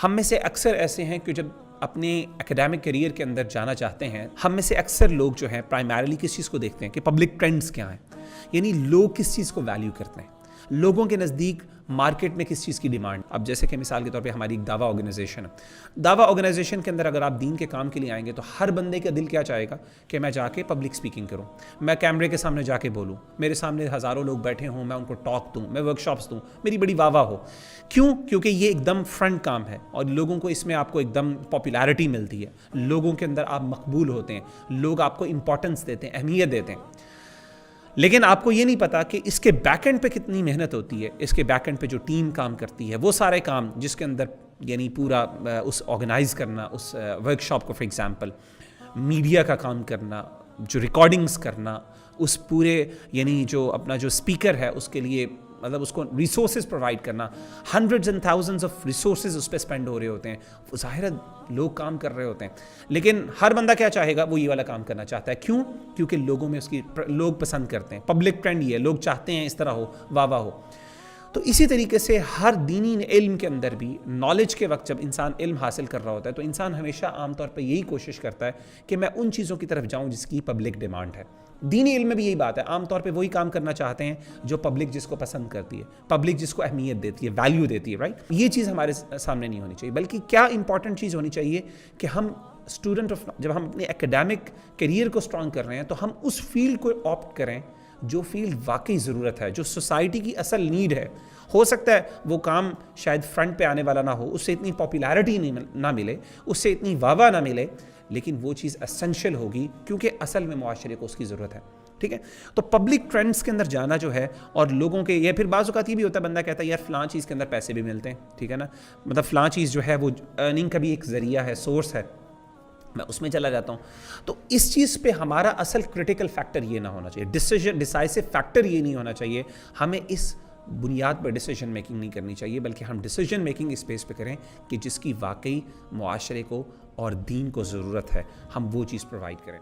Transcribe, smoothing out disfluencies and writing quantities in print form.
ہم میں سے اکثر ایسے ہیں کہ جب اپنے ایکیڈیمک کیریئر کے اندر جانا چاہتے ہیں، ہم میں سے اکثر لوگ جو ہیں پرائمریلی کس چیز کو دیکھتے ہیں کہ پبلک ٹرینڈز کیا ہیں، یعنی لوگ کس چیز کو ویلیو کرتے ہیں، لوگوں کے نزدیک مارکیٹ میں کس چیز کی ڈیمانڈ. اب جیسے کہ مثال کے طور پہ ہماری ایک دعویٰ آرگنائزیشن ہے، دعویٰ آرگنائزیشن کے اندر اگر آپ دین کے کام کے لیے آئیں گے تو ہر بندے کا دل کیا چاہے گا کہ میں جا کے پبلک سپیکنگ کروں، میں کیمرے کے سامنے جا کے بولوں، میرے سامنے ہزاروں لوگ بیٹھے ہوں، میں ان کو ٹاک دوں، میں ورک شاپس دوں، میری بڑی واہ واہ ہو. کیوں؟ کیونکہ یہ ایک دم فرنٹ کام ہے اور لوگوں کو اس میں آپ کو ایک دم پاپولیرٹی ملتی ہے، لوگوں کے اندر آپ مقبول ہوتے ہیں، لوگ آپ کو امپورٹنس دیتے ہیں، اہمیت دیتے ہیں. لیکن آپ کو یہ نہیں پتا کہ اس کے بیک اینڈ پہ کتنی محنت ہوتی ہے، اس کے بیک اینڈ پہ جو ٹیم کام کرتی ہے، وہ سارے کام جس کے اندر یعنی پورا اس آرگنائز کرنا، اس ورک شاپ کو فار ایگزامپل میڈیا کا کام کرنا، جو ریکارڈنگز کرنا، اس پورے یعنی جو اپنا جو اسپیکر ہے اس کے لیے مطلب اس کو ریسورسز پرووائڈ کرنا، hundreds and thousands of resources اس پہ اسپینڈ ہو رہے ہوتے ہیں، وہ ظاہر ہے لوگ کام کر رہے ہوتے ہیں. لیکن ہر بندہ کیا چاہے گا؟ وہ یہ والا کام کرنا چاہتا ہے. کیوں؟ کیونکہ لوگوں میں اس کی لوگ پسند کرتے ہیں، پبلک ٹرینڈ یہ ہے، لوگ چاہتے ہیں اس طرح ہو، واہ واہ ہو. تو اسی طریقے سے ہر دینی علم کے اندر بھی نالج کے وقت جب انسان علم حاصل کر رہا ہوتا ہے تو انسان ہمیشہ عام طور پہ یہی کوشش کرتا ہے کہ میں ان چیزوں کی طرف جاؤں جس کی پبلک ڈیمانڈ ہے. دینی علم میں بھی یہی بات ہے، عام طور پہ وہی کام کرنا چاہتے ہیں جو پبلک جس کو پسند کرتی ہے، پبلک جس کو اہمیت دیتی ہے، ویلیو دیتی ہے، رائٹ؟ یہ چیز ہمارے سامنے نہیں ہونی چاہیے، بلکہ کیا امپورٹنٹ چیز ہونی چاہیے کہ ہم اسٹوڈنٹ جب ہم اپنے ایکیڈیمک کیریئر کو اسٹرانگ کر رہے ہیں تو ہم اس فیلڈ کو آپٹ کریں جو فیلڈ واقعی ضرورت ہے، جو سوسائٹی کی اصل نیڈ ہے. ہو سکتا ہے وہ کام شاید فرنٹ پہ آنے والا نہ ہو، اس سے اتنی پاپولیرٹی نہ ملے، اس سے اتنی واہ واہ نہ ملے، لیکن وہ چیز اسینشیل ہوگی کیونکہ اصل میں معاشرے کو اس کی ضرورت ہے. ٹھیک ہے؟ تو پبلک ٹرینڈز کے اندر جانا جو ہے اور لوگوں کے یہ پھر بعض اوقات یہ بھی ہوتا ہے بندہ کہتا ہے یار فلاں چیز کے اندر پیسے بھی ملتے ہیں، ٹھیک ہے نا، مطلب فلاں چیز جو ہے وہ ارننگ کا بھی ایک ذریعہ ہے، سورس ہے، میں اس میں چلا جاتا ہوں. تو اس چیز پہ ہمارا اصل کرٹیکل فیکٹر یہ نہ ہونا چاہیے، ڈیسائسو فیکٹر یہ نہیں ہونا چاہیے. ہمیں اس بنیاد پر ڈیسیجن میکنگ نہیں کرنی چاہیے، بلکہ ہم ڈیسیجن میکنگ اس بیس پہ کریں کہ جس کی واقعی معاشرے کو اور دین کو ضرورت ہے، ہم وہ چیز پرووائڈ کریں.